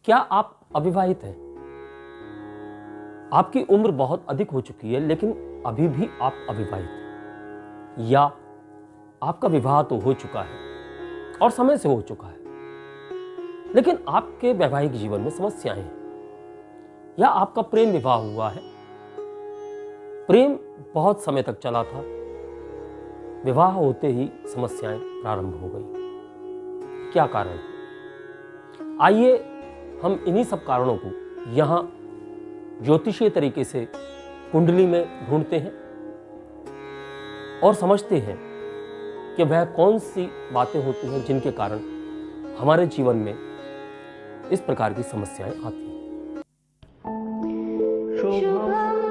क्या आप अविवाहित हैं? आपकी उम्र बहुत अधिक हो चुकी है लेकिन अभी भी आप अविवाहित हैं, या आपका विवाह तो हो चुका है और समय से हो चुका है लेकिन आपके वैवाहिक जीवन में समस्याएं हैं, या आपका प्रेम विवाह हुआ है, प्रेम बहुत समय तक चला था, विवाह होते ही समस्याएं प्रारंभ हो गई। क्या कारण है? आइए हम इन्हीं सब कारणों को यहां ज्योतिषीय तरीके से कुंडली में ढूंढते हैं और समझते हैं कि वह कौन सी बातें होती हैं जिनके कारण हमारे जीवन में इस प्रकार की समस्याएं आती हैं। शुभं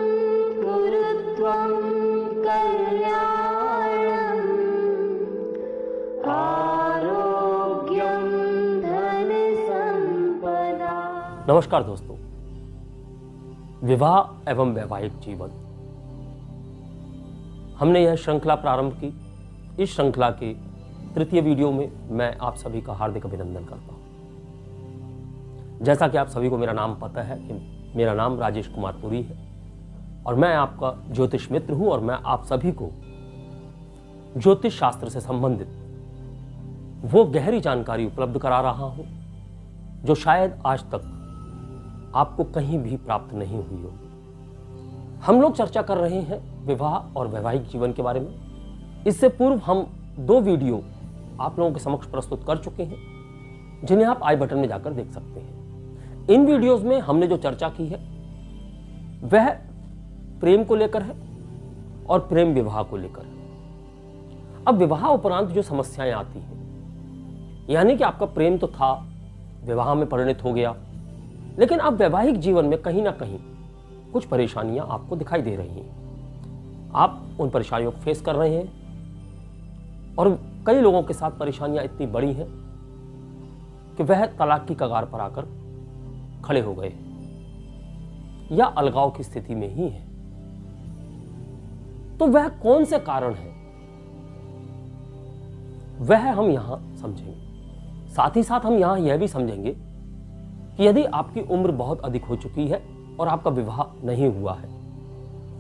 कुरुत्वं कल्याणं आरोग्यं धन संपदा। नमस्कार दोस्तों, विवाह एवं वैवाहिक जीवन, हमने यह श्रृंखला प्रारंभ की। इस श्रृंखला के तृतीय वीडियो में मैं आप सभी का हार्दिक अभिनंदन करता हूं। जैसा कि आप सभी को मेरा नाम पता है कि मेरा नाम राजेश कुमार पुरी है और मैं आपका ज्योतिष मित्र हूं और मैं आप सभी को ज्योतिष शास्त्र से संबंधित वो गहरी जानकारी उपलब्ध करा रहा हूं जो शायद आज तक आपको कहीं भी प्राप्त नहीं हुई हो। हम लोग चर्चा कर रहे हैं विवाह और वैवाहिक जीवन के बारे में। इससे पूर्व हम 2 वीडियो आप लोगों के समक्ष प्रस्तुत कर चुके हैं जिन्हें आप आई बटन में जाकर देख सकते हैं। इन वीडियोस में हमने जो चर्चा की है वह प्रेम को लेकर है और प्रेम विवाह को लेकर है। अब विवाह उपरांत जो समस्याएं आती हैं, यानी कि आपका प्रेम तो था, विवाह में परिणत हो गया, लेकिन अब वैवाहिक जीवन में कहीं ना कहीं कुछ परेशानियां आपको दिखाई दे रही हैं। आप उन परेशानियों को फेस कर रहे हैं और कई लोगों के साथ परेशानियां इतनी बड़ी हैं कि वह तलाक की कगार पर आकर खड़े हो गए या अलगाव की स्थिति में ही है। तो वह कौन से कारण है वह हम यहां समझेंगे। साथ ही साथ हम यहां यह भी समझेंगे कि यदि आपकी उम्र बहुत अधिक हो चुकी है और आपका विवाह नहीं हुआ है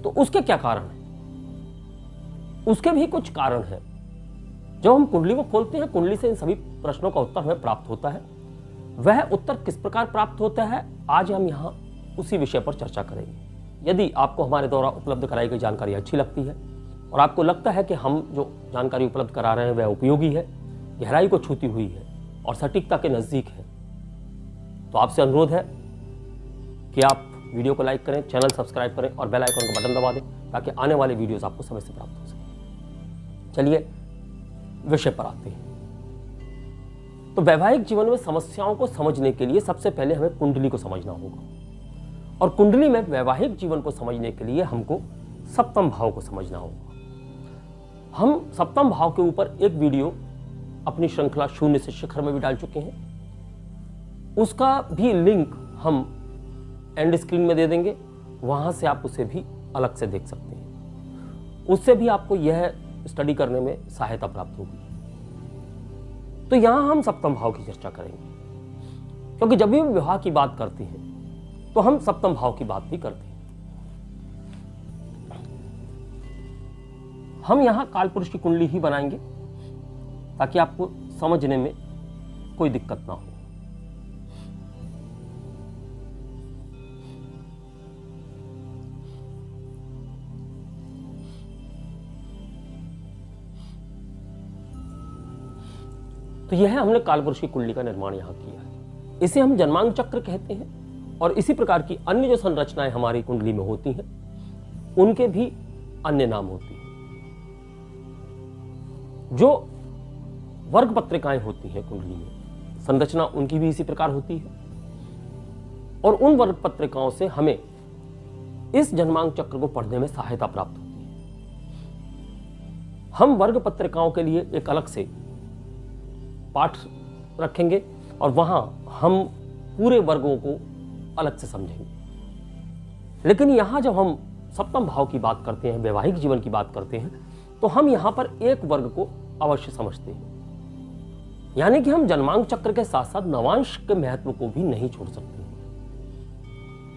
तो उसके क्या कारण हैं। उसके भी कुछ कारण हैं। जब हम कुंडली को खोलते हैं, कुंडली से इन सभी प्रश्नों का उत्तर हमें प्राप्त होता है। वह उत्तर किस प्रकार प्राप्त होता है, आज हम यहाँ उसी विषय पर चर्चा करेंगे। यदि आपको हमारे द्वारा उपलब्ध कराई गई जानकारी अच्छी लगती है और आपको लगता है कि हम जो जानकारी उपलब्ध करा रहे हैं वह उपयोगी है, गहराई को छूती हुई है और सटीकता के नजदीक है, तो आपसे अनुरोध है कि आप वीडियो को लाइक करें, चैनल सब्सक्राइब करें और बेल आइकन का बटन दबा दें ताकि आने वाले वीडियोस आपको समय से प्राप्त हो सके। चलिए विषय पर आते हैं। तो वैवाहिक जीवन में समस्याओं को समझने के लिए सबसे पहले हमें कुंडली को समझना होगा और कुंडली में वैवाहिक जीवन को समझने के लिए हमको सप्तम भाव को समझना होगा। हम सप्तम भाव के ऊपर एक वीडियो अपनी श्रृंखला शून्य से शिखर में भी डाल चुके हैं। उसका भी लिंक हम एंड स्क्रीन में दे देंगे, वहां से आप उसे भी अलग से देख सकते हैं। उससे भी आपको यह स्टडी करने में सहायता प्राप्त होगी। तो यहां हम सप्तम भाव की चर्चा करेंगे, क्योंकि जब भी हम विवाह की बात करते हैं तो हम सप्तम भाव की बात भी करते हैं। हम यहां कालपुरुष की कुंडली ही बनाएंगे ताकि आपको समझने में कोई दिक्कत ना हो। तो यह हमने कालपुरुष की कुंडली का निर्माण यहां किया है। इसे हम जन्मांक चक्र कहते हैं और इसी प्रकार की अन्य जो संरचनाएं हमारी कुंडली में होती हैं उनके भी अन्य नाम होती हैं। जो वर्ग पत्रिकाएं होती हैं कुंडली में, संरचना उनकी भी इसी प्रकार होती है और उन वर्ग पत्रिकाओं से हमें इस जन्मांक चक्र को पढ़ने में सहायता प्राप्त होती है। हम वर्ग पत्रिकाओं के लिए एक अलग से पाठ रखेंगे और वहां हम पूरे वर्गों को अलग से समझेंगे। लेकिन यहां जब हम सप्तम भाव की बात करते हैं, वैवाहिक जीवन की बात करते हैं, तो हम यहां पर एक वर्ग को अवश्य समझते हैं। यानी कि हम जन्मांक चक्र के साथ साथ नवांश के महत्व को भी नहीं छोड़ सकते।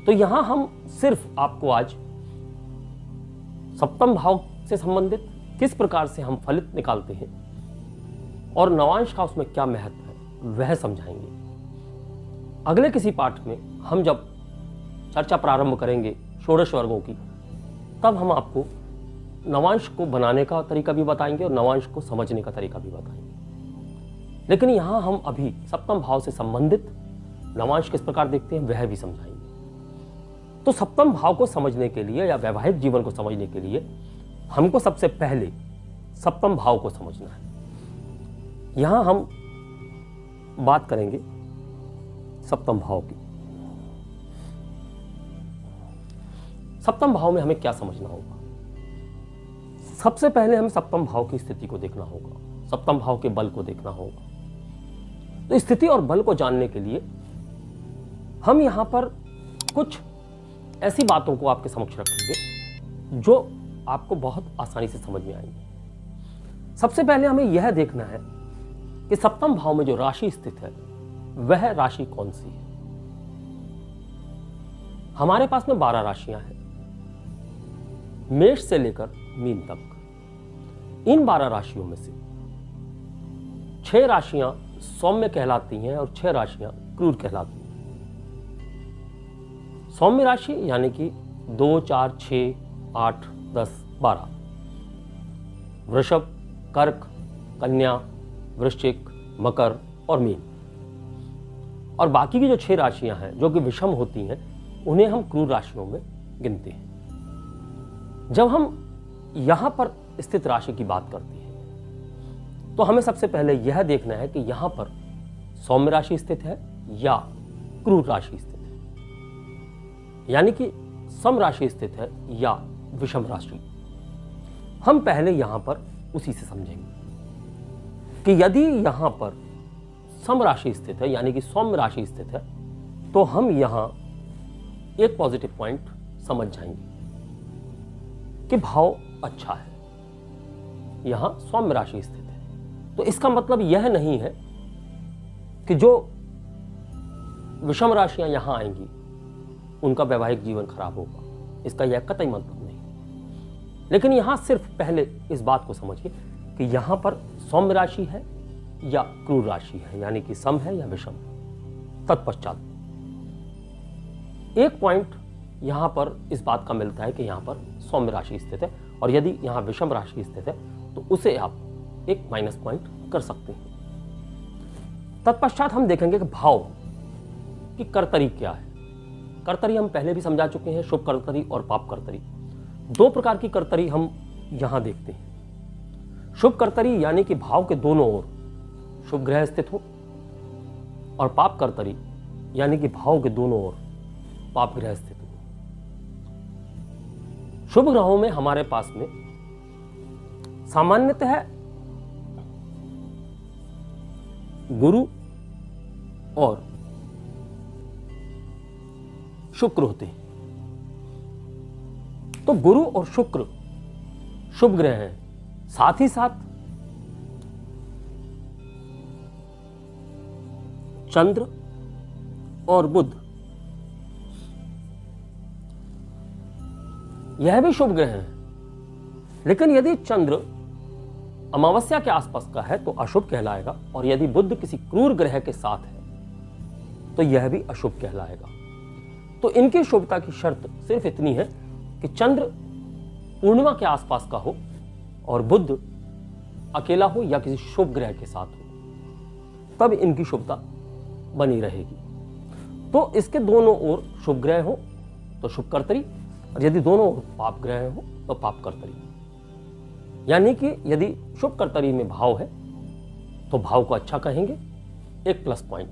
तो यहां हम सिर्फ आपको आज सप्तम भाव से संबंधित किस प्रकार से हम फलित निकालते हैं और नवांश का उसमें क्या महत्व है वह समझाएंगे। अगले किसी पाठ में हम जब चर्चा प्रारंभ करेंगे षोडश वर्गों की, तब हम आपको नवांश को बनाने का तरीका भी बताएंगे और नवांश को समझने का तरीका भी बताएंगे। लेकिन यहां हम अभी सप्तम भाव से संबंधित नवांश किस प्रकार देखते हैं वह भी समझाएंगे। तो सप्तम भाव को समझने के लिए या वैवाहिक जीवन को समझने के लिए हमको सबसे पहले सप्तम भाव को समझना है। यहां हम बात करेंगे सप्तम भाव की। सप्तम भाव में हमें क्या समझना होगा? सबसे पहले हमें सप्तम भाव की स्थिति को देखना होगा, सप्तम भाव के बल को देखना होगा। तो स्थिति और बल को जानने के लिए हम यहां पर कुछ ऐसी बातों को आपके समक्ष रखेंगे जो आपको बहुत आसानी से समझ में आएंगे। सबसे पहले हमें यह देखना है कि सप्तम भाव में जो राशि स्थित है वह राशि कौन सी है। हमारे पास में 12 राशियां हैं, मेष से लेकर मीन तक। इन 12 राशियों में से 6 राशियां सौम्य कहलाती हैं और 6 राशियां क्रूर कहलाती हैं। सौम्य राशि यानी कि 2, 4, 6, 8, 10, 12। वृषभ, कर्क, कन्या, वृश्चिक, मकर और मीन। और बाकी की जो 6 राशियां हैं जो कि विषम होती हैं उन्हें हम क्रूर राशियों में गिनते हैं। जब हम यहां पर स्थित राशि की बात करते हैं तो हमें सबसे पहले यह देखना है कि यहां पर सौम्य राशि स्थित है या क्रूर राशि स्थित है, यानी कि सम राशि स्थित है या विषम राशि। हम पहले यहां पर उसी से समझेंगे कि यदि यहां पर सम राशि स्थित है यानी कि सौम्य राशि स्थित है तो हम यहां एक पॉजिटिव पॉइंट समझ जाएंगे कि भाव अच्छा है, यहां सौम्य राशि स्थित है। तो इसका मतलब यह नहीं है कि जो विषम राशियां यहां आएंगी उनका वैवाहिक जीवन खराब होगा, इसका यह कतई मतलब नहीं। लेकिन यहां सिर्फ पहले इस बात को समझिए कि यहां पर सौम्य राशि है या क्रूर राशि है, यानी कि सम है या विषम। तत्पश्चात एक पॉइंट यहां पर इस बात का मिलता है कि यहां पर सौम्य राशि स्थित है और यदि यहां विषम राशि स्थित है तो उसे आप एक माइनस पॉइंट कर सकते हैं। तत्पश्चात हम देखेंगे कि भाव की कर्तरी क्या है। कर्तरी हम पहले भी समझा चुके हैं, शुभ कर्तरी और पाप कर्तरी। 2 प्रकार की कर्तरी हम यहां देखते हैं। शुभ कर्तरी यानी कि भाव के दोनों ओर शुभ ग्रह स्थित हो, और पाप कर्तरी यानी कि भाव के दोनों ओर पाप ग्रह स्थित हो। शुभ ग्रहों में हमारे पास में सामान्यतः गुरु और शुक्र होते हैं। तो गुरु और शुक्र शुभ ग्रह हैं, साथ ही साथ चंद्र और बुध यह भी शुभ ग्रह हैं। लेकिन यदि चंद्र अमावस्या के आसपास का है तो अशुभ कहलाएगा, और यदि बुध किसी क्रूर ग्रह के साथ है तो यह भी अशुभ कहलाएगा। तो इनकी शुभता की शर्त सिर्फ इतनी है कि चंद्र पूर्णिमा के आसपास का हो और बुध अकेला हो या किसी शुभ ग्रह के साथ हो, तब इनकी शुभता बनी रहेगी। तो इसके दोनों ओर शुभ ग्रह हो तो शुभ कर्तरी, और यदि दोनों ओर पाप ग्रह हो तो पाप कर्तरी। यानी कि यदि शुभ कर्तरी में भाव है तो भाव को अच्छा कहेंगे, एक प्लस पॉइंट,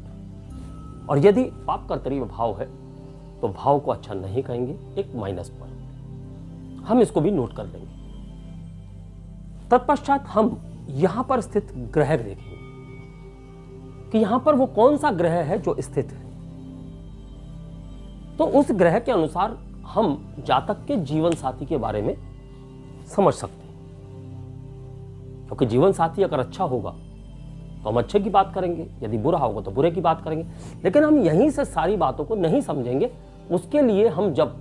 और यदि पाप कर्तरी में भाव है तो भाव को अच्छा नहीं कहेंगे, एक माइनस पॉइंट। हम इसको भी नोट कर लेंगे। तत्पश्चात हम यहां पर स्थित ग्रह देखेंगे कि यहां पर वो कौन सा ग्रह है जो स्थित है। तो उस ग्रह के अनुसार हम जातक के जीवन साथी के बारे में समझ सकते हैं, क्योंकि जीवन साथी अगर अच्छा होगा तो हम अच्छे की बात करेंगे, यदि बुरा होगा तो बुरे की बात करेंगे। लेकिन हम यहीं से सारी बातों को नहीं समझेंगे। उसके लिए हम जब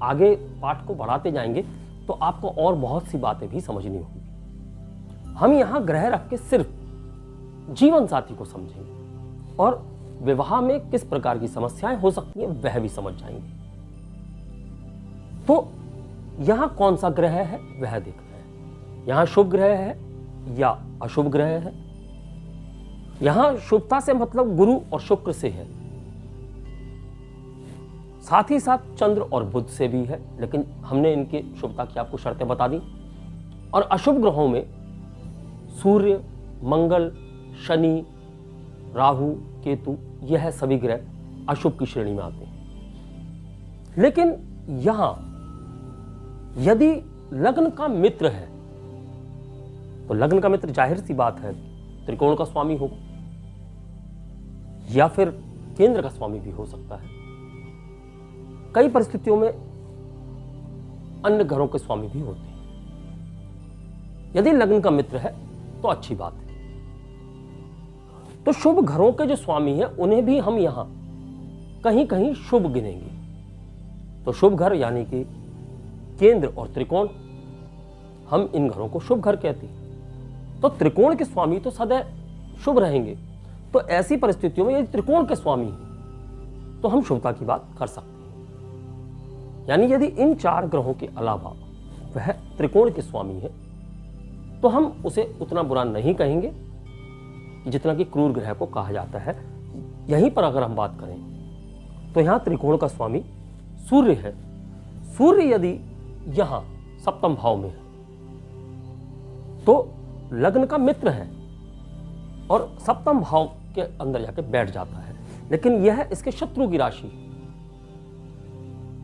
आगे पाठ को बढ़ाते जाएंगे तो आपको और बहुत सी बातें भी समझनी होंगी। हम यहां ग्रह रख के सिर्फ जीवन साथी को समझेंगे और विवाह में किस प्रकार की समस्याएं हो सकती हैं वह भी समझ जाएंगे। तो यहां कौन सा ग्रह है वह देख रहे हैं। यहां शुभ ग्रह है या अशुभ ग्रह है। यहां शुभता से मतलब गुरु और शुक्र से है, साथ ही साथ चंद्र और बुध से भी है, लेकिन हमने इनके शुभता की आपको शर्तें बता दी। और अशुभ ग्रहों में सूर्य, मंगल, शनि, राहु, केतु, यह सभी ग्रह अशुभ की श्रेणी में आते हैं। लेकिन यहां यदि लग्न का मित्र है तो लग्न का मित्र जाहिर सी बात है त्रिकोण का स्वामी होगा या फिर केंद्र का स्वामी भी हो सकता है। कई परिस्थितियों में अन्य घरों के स्वामी भी होते हैं। यदि लग्न का मित्र है तो अच्छी बात है। तो शुभ घरों के जो स्वामी हैं उन्हें भी हम यहां कहीं कहीं शुभ गिनेंगे। तो शुभ घर यानी कि केंद्र और त्रिकोण, हम इन घरों को शुभ घर कहते हैं। तो त्रिकोण के स्वामी तो सदैव शुभ रहेंगे। तो ऐसी परिस्थितियों में यदि त्रिकोण के स्वामी हैं तो हम शुभता की बात कर सकते हैं। यानी यदि इन 4 ग्रहों के अलावा वह त्रिकोण के स्वामी है तो हम उसे उतना बुरा नहीं कहेंगे जितना कि क्रूर ग्रह को कहा जाता है। यहीं पर अगर हम बात करें तो यहां त्रिकोण का स्वामी सूर्य है। सूर्य यदि यहां सप्तम भाव में है तो लग्न का मित्र है और सप्तम भाव के अंदर जाके बैठ जाता है, लेकिन यह इसके शत्रु की राशि है।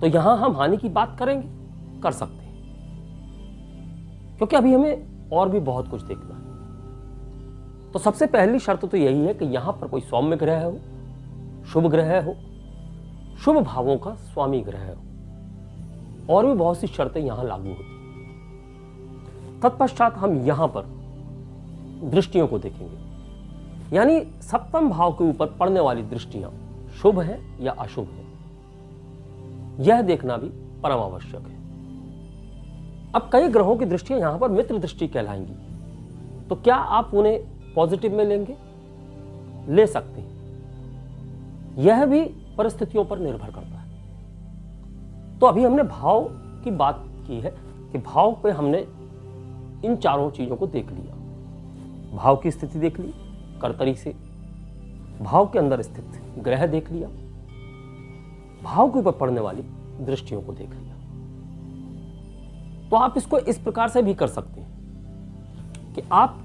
तो यहां हम हानि की बात करेंगे, कर सकते हैं, क्योंकि अभी हमें और भी बहुत कुछ देखना है। तो सबसे पहली शर्त तो यही है कि यहां पर कोई सौम्य ग्रह हो, शुभ ग्रह हो, शुभ भावों का स्वामी ग्रह हो, और भी बहुत सी शर्तें यहां लागू होती हैं। तत्पश्चात हम यहां पर दृष्टियों को देखेंगे, यानी सप्तम भाव के ऊपर पड़ने वाली दृष्टियां शुभ है या अशुभ है, यह देखना भी परम आवश्यक है। अब कई ग्रहों की दृष्टियां यहां पर मित्र दृष्टि कहलाएंगी, तो क्या आप उन्हें पॉजिटिव में लेंगे? ले सकते हैं, यह भी परिस्थितियों पर निर्भर करता है। तो अभी हमने भाव की बात की है कि भाव पे हमने इन चारों चीजों को देख लिया। भाव की स्थिति देख ली कर्तरी से, भाव के अंदर स्थित ग्रह देख लिया, भाव के ऊपर पड़ने वाली दृष्टियों को देख लिया। तो आप इसको इस प्रकार से भी कर सकते हैं कि आप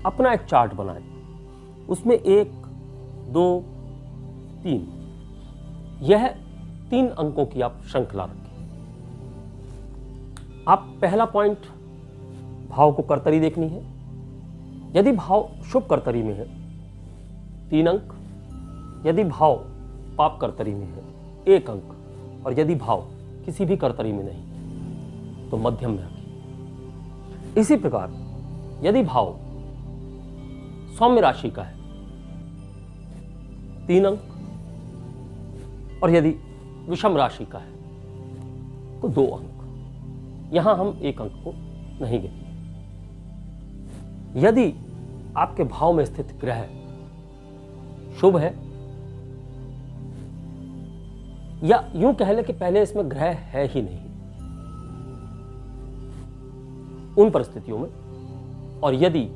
अपना एक चार्ट बनाएं, उसमें 1, 2, 3 यह 3 अंकों की आप श्रृंखला रखें। आप पहला पॉइंट भाव को कर्तरी देखनी है। यदि भाव शुभ कर्तरी में है 3 अंक, यदि भाव पाप कर्तरी में है 1 अंक, और यदि भाव किसी भी कर्तरी में नहीं तो मध्यम में रखिए। इसी प्रकार यदि भाव सौम्य राशि का है 3 अंक, और यदि विषम राशि का है तो 2 अंक। यहां हम 1 अंक को नहीं गिनेंगे। यदि आपके भाव में स्थित ग्रह शुभ है, या यूं कह ले कि पहले इसमें ग्रह है ही नहीं, उन परिस्थितियों में, और यदि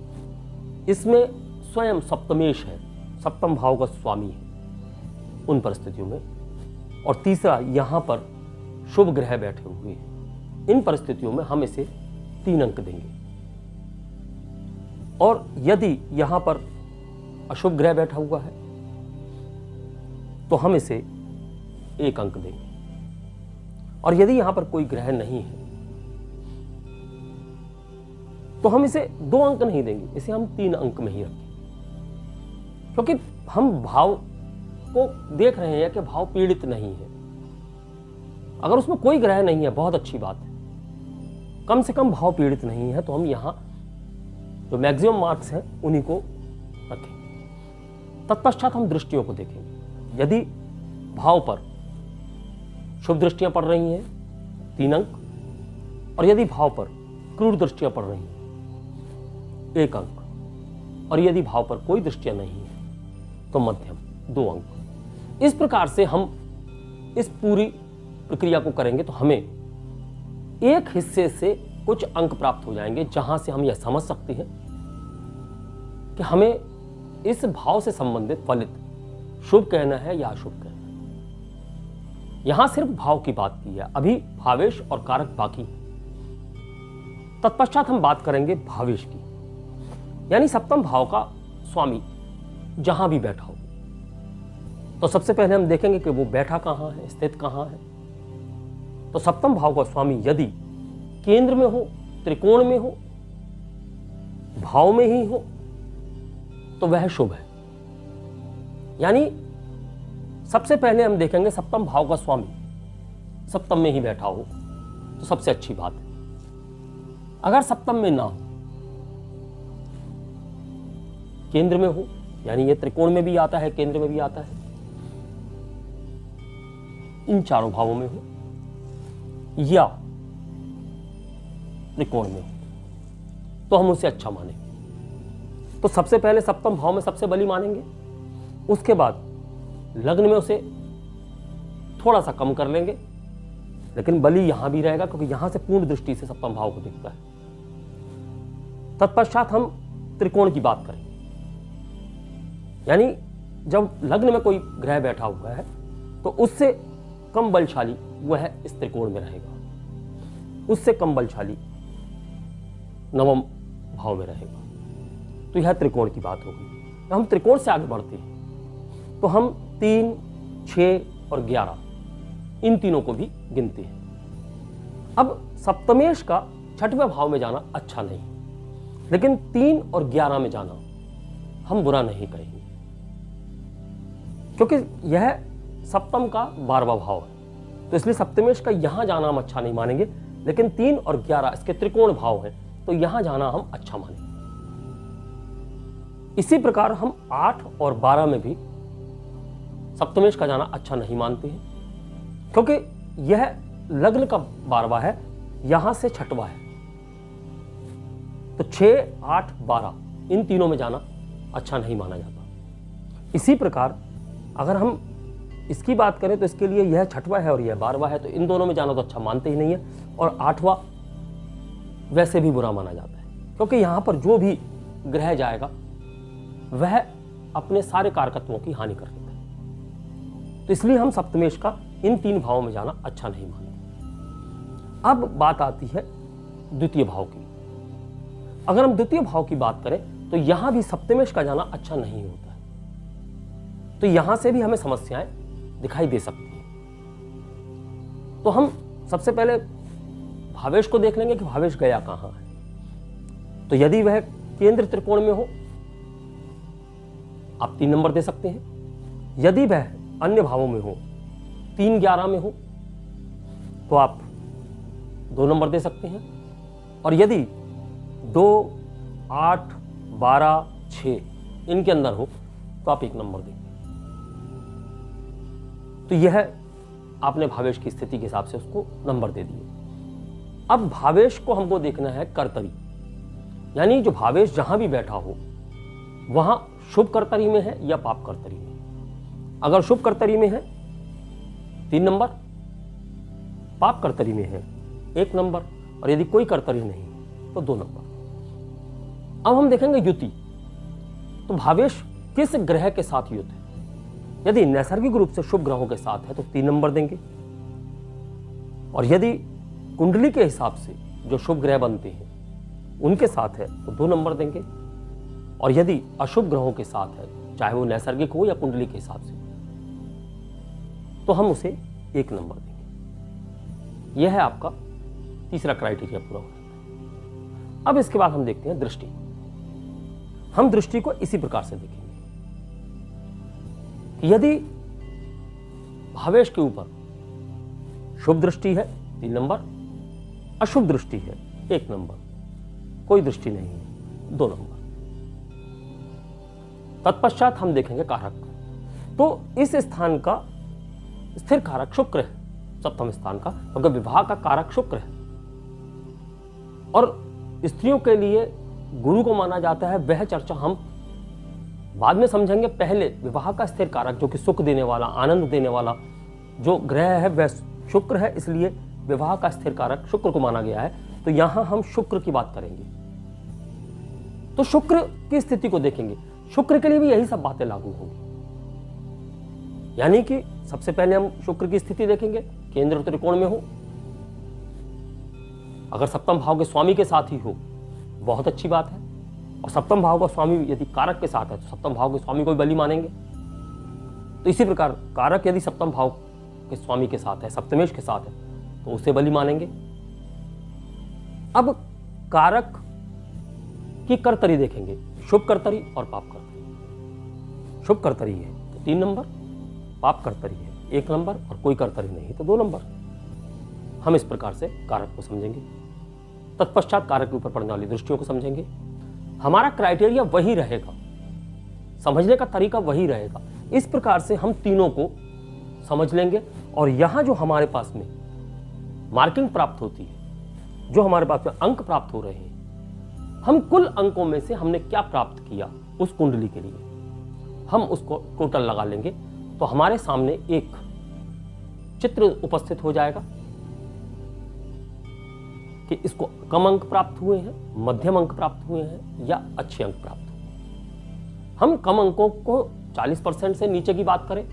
इसमें स्वयं सप्तमेश है, सप्तम भाव का स्वामी है, उन परिस्थितियों में, और तीसरा यहां पर शुभ ग्रह बैठे हुए हैं, इन परिस्थितियों में हम इसे 3 अंक देंगे। और यदि यहां पर अशुभ ग्रह बैठा हुआ है तो हम इसे 1 अंक देंगे। और यदि यहां पर कोई ग्रह नहीं है तो हम इसे 2 अंक नहीं देंगे, इसे हम 3 अंक में ही रखेंगे, क्योंकि हम भाव को देख रहे हैं कि भाव पीड़ित नहीं है। अगर उसमें कोई ग्रह नहीं है बहुत अच्छी बात है, कम से कम भाव पीड़ित नहीं है, तो हम यहां जो मैक्सिमम मार्क्स हैं उन्हीं को रखें। तत्पश्चात हम दृष्टियों को देखेंगे। यदि भाव पर शुभ दृष्टियां पड़ रही हैं 3 अंक, और यदि भाव पर क्रूर दृष्टियां पड़ रही हैं 1 अंक, और यदि भाव पर कोई दृष्टियां नहीं है तो मध्यम 2 अंक। इस प्रकार से हम इस पूरी प्रक्रिया को करेंगे तो हमें एक हिस्से से कुछ अंक प्राप्त हो जाएंगे, जहां से हम यह समझ सकते हैं कि हमें इस भाव से संबंधित फलित शुभ कहना है या अशुभ कहना है। यहां सिर्फ भाव की बात की है, अभी भावेश और कारक बाकी है। तत्पश्चात हम बात करेंगे भावेश की, यानी सप्तम भाव का स्वामी जहां भी बैठा हो। तो सबसे पहले हम देखेंगे कि वो बैठा कहां है, स्थित कहां है। तो सप्तम भाव का स्वामी यदि केंद्र में हो, त्रिकोण में हो, भाव में ही हो तो वह शुभ है। यानी सबसे पहले हम देखेंगे सप्तम भाव का स्वामी सप्तम में ही बैठा हो तो सबसे अच्छी बात है। अगर सप्तम में ना हो, केंद्र में हो, यानी ये त्रिकोण में भी आता है, केंद्र में भी आता है, इन चारों भावों में हो या त्रिकोण में हो तो हम उसे अच्छा मानेंगे। तो सबसे पहले सप्तम भाव में सबसे बली मानेंगे, उसके बाद लग्न में उसे थोड़ा सा कम कर लेंगे, लेकिन बली यहां भी रहेगा क्योंकि यहां से पूर्ण दृष्टि से सप्तम भाव को दिखता है। तत्पश्चात हम त्रिकोण की बात करेंगे, यानी जब लग्न में कोई ग्रह बैठा हुआ है तो उससे कम बलशाली वह इस त्रिकोण में रहेगा, उससे कम बलशाली नवम भाव में रहेगा। तो यह त्रिकोण की बात होगी। हम त्रिकोण से आगे बढ़ते हैं तो हम 3, 6 और 11 इन तीनों को भी गिनते हैं। अब सप्तमेश का 6वें भाव में जाना अच्छा नहीं, लेकिन 3 और 11 में जाना हम बुरा नहीं कहेंगे, क्योंकि यह सप्तम का 12वां भाव है। तो इसलिए सप्तमेश का यहां जाना हम अच्छा नहीं मानेंगे, लेकिन 3 और 11 इसके त्रिकोण भाव हैं तो यहां जाना हम अच्छा मानेंगे। इसी प्रकार हम 8 और 12 में भी सप्तमेश का जाना अच्छा नहीं मानते हैं, क्योंकि यह लग्न का 12वां है, यहां से 6वां है। तो 6, 8, 12 इन तीनों में जाना अच्छा नहीं माना जाता। इसी प्रकार अगर हम इसकी बात करें तो इसके लिए यह 6वां है और यह 12वां है, तो इन दोनों में जाना तो अच्छा मानते ही नहीं है। और 8वां वैसे भी बुरा माना जाता है, क्योंकि यहां पर जो भी ग्रह जाएगा वह अपने सारे कारकत्वों की हानि कर देता है। तो इसलिए हम सप्तमेश का इन 3 भावों में जाना अच्छा नहीं मानते। अब बात आती है द्वितीय भाव की। अगर हम द्वितीय भाव की बात करें तो यहां भी सप्तमेश का जाना अच्छा नहीं होता है, तो यहां से भी हमें समस्याएं दिखाई दे सकती हैं। तो हम सबसे पहले भावेश को देख लेंगे कि भावेश गया कहां है। तो यदि वह केंद्र त्रिकोण में हो आप 3 नंबर दे सकते हैं। यदि वह अन्य भावों में हो, 3, 11 में हो तो आप 2 नंबर दे सकते हैं। और यदि 2, 8, 12, 6 इनके अंदर हो तो आप 1 नंबर देंगे। तो यह आपने भावेश की स्थिति के हिसाब से उसको नंबर दे दिए। अब भावेश को हमको देखना है कर्तरी, यानी जो भावेश जहां भी बैठा हो वहां शुभ कर्तरी में है या पाप कर्तरी में है। अगर शुभ कर्तरी में है 3 नंबर, पाप कर्तरी में है 1 नंबर, और यदि कोई कर्तरी नहीं तो 2 नंबर। अब हम देखेंगे युति। तो भावेश किस ग्रह के साथ युत है। यदि नैसर्गिक रूप से शुभ ग्रहों के साथ है तो 3 नंबर देंगे, और यदि कुंडली के हिसाब से जो शुभ ग्रह बनते हैं उनके साथ है तो 2 नंबर देंगे, और यदि अशुभ ग्रहों के साथ है चाहे वो नैसर्गिक हो या कुंडली के हिसाब से तो हम उसे 1 नंबर देंगे। यह है आपका तीसरा क्राइटेरिया पूरा हो जाता है। अब इसके बाद हम देखते हैं दृष्टि। हम दृष्टि को इसी प्रकार से देखेंगे कि यदि भावेश के ऊपर शुभ दृष्टि है 3 नंबर, अशुभ दृष्टि है 1 नंबर, कोई दृष्टि नहीं है 2 नंबर। तत्पश्चात हम देखेंगे कारक। तो इस स्थान का स्थिर कारक शुक्र है, सप्तम स्थान का, क्योंकि विवाह का कारक शुक्र है। और स्त्रियों के लिए गुरु को माना जाता है, वह चर्चा हम बाद में समझेंगे। पहले विवाह का स्थिर कारक जो कि सुख देने वाला, आनंद देने वाला जो ग्रह है वह शुक्र है, इसलिए विवाह का स्थिर कारक शुक्र को माना गया है। तो यहां हम शुक्र की बात करेंगे। तो शुक्र की स्थिति को देखेंगे, शुक्र के लिए भी यही सब बातें लागू होंगी। यानी कि सबसे पहले हम शुक्र की स्थिति देखेंगे, केंद्र त्रिकोण में हो, अगर सप्तम भाव के स्वामी के साथ ही हो बहुत अच्छी बात है, और सप्तम भाव का स्वामी यदि कारक के साथ है तो सप्तम भाव के स्वामी को भी बली मानेंगे। तो इसी प्रकार कारक यदि सप्तम भाव के स्वामी के साथ है, सप्तमेश के साथ है, तो उसे बली मानेंगे। अब कारक की कर्तरी देखेंगे, शुभ कर्तरी और पाप कर्तरी। शुभ कर्तरी है तो 3 नंबर, पाप कर्तरी है 1 नंबर, और कोई कर्तरी नहीं तो 2 नंबर। हम इस प्रकार से कारक को समझेंगे। तत्पश्चात कारक के ऊपर पड़ने वाली दृष्टियों को समझेंगे। हमारा क्राइटेरिया वही रहेगा, समझने का तरीका वही रहेगा। इस प्रकार से हम तीनों को समझ लेंगे। और यहां जो हमारे पास में मार्किंग प्राप्त होती है, जो हमारे पास में अंक प्राप्त हो रहे हैं, हम कुल अंकों में से हमने क्या प्राप्त किया उस कुंडली के लिए, हम उसको टोटल लगा लेंगे। तो हमारे सामने एक चित्र उपस्थित हो जाएगा कि इसको कम अंक प्राप्त हुए हैं, मध्यम अंक प्राप्त हुए हैं या अच्छे अंक प्राप्त हुए। हम कम अंकों को 40% से नीचे की बात करें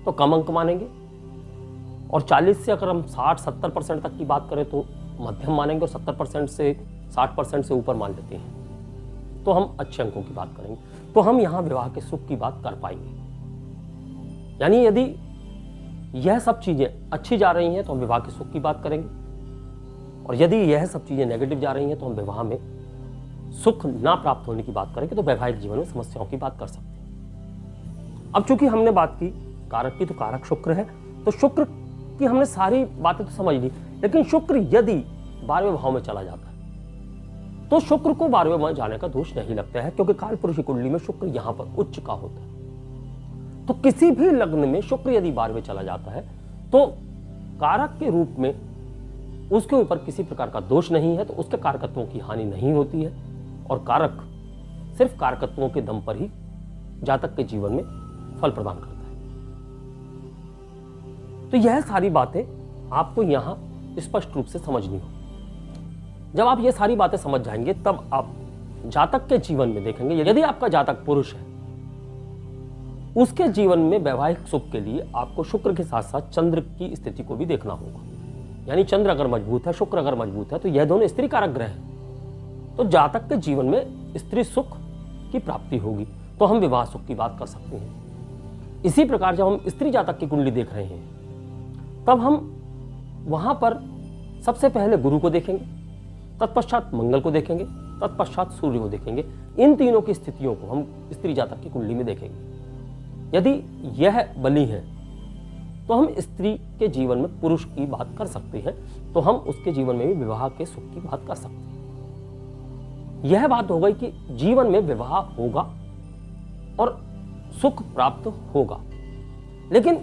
तो कम अंक मानेंगे, और 40 से अगर हम 60-70% तक की बात करें तो मध्यम मानेंगे, और 70% से 60% से ऊपर मान लेते हैं तो हम अच्छे अंकों की बात करेंगे। तो हम यहां विवाह के सुख की बात कर पाएंगे। यानी यदि यह सब चीजें अच्छी जा रही हैं तो हम विवाह के सुख की बात करेंगे, और यदि यह सब चीजें नेगेटिव जा रही हैं तो हम विवाह में सुख ना प्राप्त होने की बात करेंगे, तो वैवाहिक जीवन में समस्याओं की बात कर सकते हैं। अब चूंकि हमने बात की कारक की, तो कारक शुक्र है, तो शुक्र की हमने सारी बातें तो समझ ली। लेकिन शुक्र यदि 12वें भाव में चला जाता है तो शुक्र को 12वें भाव में जाने का दोष नहीं लगता है, क्योंकि कालपुरुष की कुंडली में शुक्र यहां पर उच्च का होता है। तो किसी भी लग्न में शुक्र यदि 12वें चला जाता है तो कारक के रूप में उसके ऊपर किसी प्रकार का दोष नहीं है, तो उसके कारकत्वों की हानि नहीं होती है, और कारक सिर्फ कारकत्वों के दम पर ही जातक के जीवन में फल प्रदान करता है। तो यह सारी बातें आपको यहां स्पष्ट रूप से समझनी हो। जब आप ये सारी बातें समझ जाएंगे तब आप जातक के जीवन में देखेंगे, यदि आपका जातक पुरुष है उसके जीवन में वैवाहिक सुख के लिए आपको शुक्र के साथ साथ चंद्र की स्थिति को भी देखना होगा। यानी चंद्र अगर मजबूत है, शुक्र अगर मजबूत है, तो यह दोनों स्त्री कारक ग्रह हैं, तो जातक के जीवन में स्त्री सुख की प्राप्ति होगी, तो हम विवाह सुख की बात कर सकते हैं। इसी प्रकार जब हम स्त्री जातक की कुंडली देख रहे हैं तब हम वहां पर सबसे पहले गुरु को देखेंगे, तत्पश्चात मंगल को देखेंगे, तत्पश्चात सूर्य को देखेंगे। इन तीनों की स्थितियों को हम स्त्री जातक की कुंडली में देखेंगे। यदि यह बली है तो हम स्त्री के जीवन में पुरुष की बात कर सकते हैं, तो हम उसके जीवन में भी विवाह के सुख की बात कर सकते हैं। यह बात हो गई कि जीवन में विवाह होगा और सुख प्राप्त होगा। लेकिन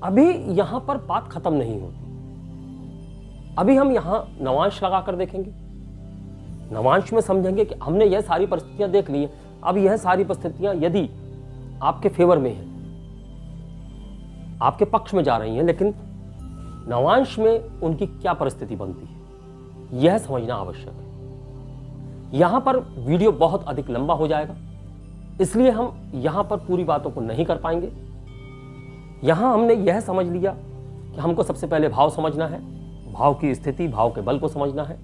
अभी यहां पर बात खत्म नहीं होती। अभी हम यहां नवांश लगाकर देखेंगे, नवांश में समझेंगे कि हमने यह सारी परिस्थितियां देख ली है। अब यह सारी परिस्थितियां यदि आपके फेवर में है, आपके पक्ष में जा रही हैं, लेकिन नवांश में उनकी क्या परिस्थिति बनती है यह समझना आवश्यक है। यहां पर वीडियो बहुत अधिक लंबा हो जाएगा, इसलिए हम यहां पर पूरी बातों को नहीं कर पाएंगे। यहां हमने यह समझ लिया कि हमको सबसे पहले भाव समझना है, भाव की स्थिति, भाव के बल को समझना है,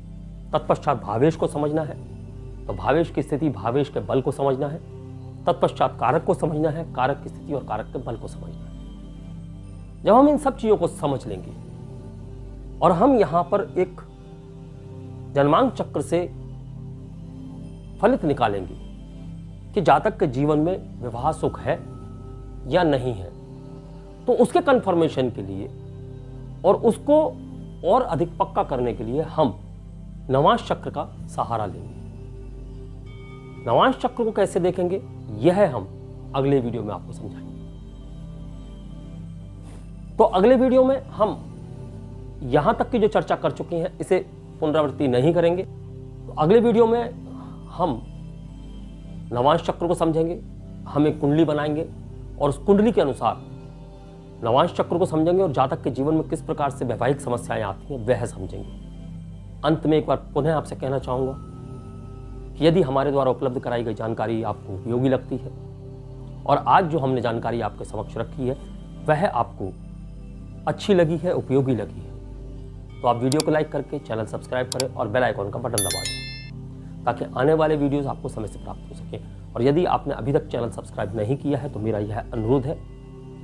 तत्पश्चात भावेश को समझना है, तो भावेश की स्थिति, भावेश के बल को समझना है, तत्पश्चात कारक को समझना है, कारक की स्थिति और कारक के बल को समझना है। जब हम इन सब चीजों को समझ लेंगे और हम यहां पर एक जन्मांक चक्र से फलित निकालेंगे कि जातक के जीवन में विवाह सुख है या नहीं है, तो उसके कंफर्मेशन के लिए और उसको और अधिक पक्का करने के लिए हम नवांश चक्र का सहारा लेंगे। नवांश चक्र को कैसे देखेंगे यह हम अगले वीडियो में आपको समझाएंगे। तो अगले वीडियो में हम यहां तक की जो चर्चा कर चुके हैं इसे पुनरावृत्ति नहीं करेंगे। तो अगले वीडियो में हम नवांश चक्र को समझेंगे, हम एक कुंडली बनाएंगे और उस कुंडली के अनुसार नवांश चक्र को समझेंगे और जातक के जीवन में किस प्रकार से वैवाहिक समस्याएं आती हैं वह समझेंगे। अंत में एक बार पुनः आपसे कहना चाहूंगा कि यदि हमारे द्वारा उपलब्ध कराई गई जानकारी आपको उपयोगी लगती है और आज जो हमने जानकारी आपके समक्ष रखी है वह आपको अच्छी लगी है, उपयोगी लगी है, तो आप वीडियो को लाइक करके चैनल सब्सक्राइब करें और बेल आइकॉन का बटन दबा दें ताकि आने वाले वीडियोस आपको समय से प्राप्त हो सके। और यदि आपने अभी तक चैनल सब्सक्राइब नहीं किया है तो मेरा यह अनुरोध है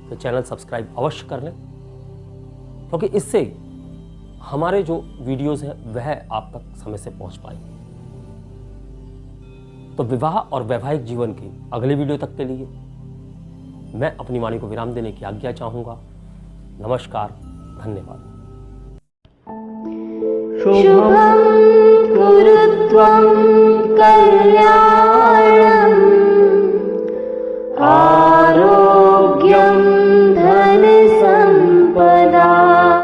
कि चैनल सब्सक्राइब अवश्य कर लें, क्योंकि इससे हमारे जो वीडियोस हैं वह आप तक समय से पहुंच पाएंगे। तो विवाह और वैवाहिक जीवन के अगले वीडियो तक के लिए मैं अपनी वाणी को विराम देने की आज्ञा चाहूंगा। नमस्कार, धन्यवाद। शुभं कुरु त्वं कल्याणम्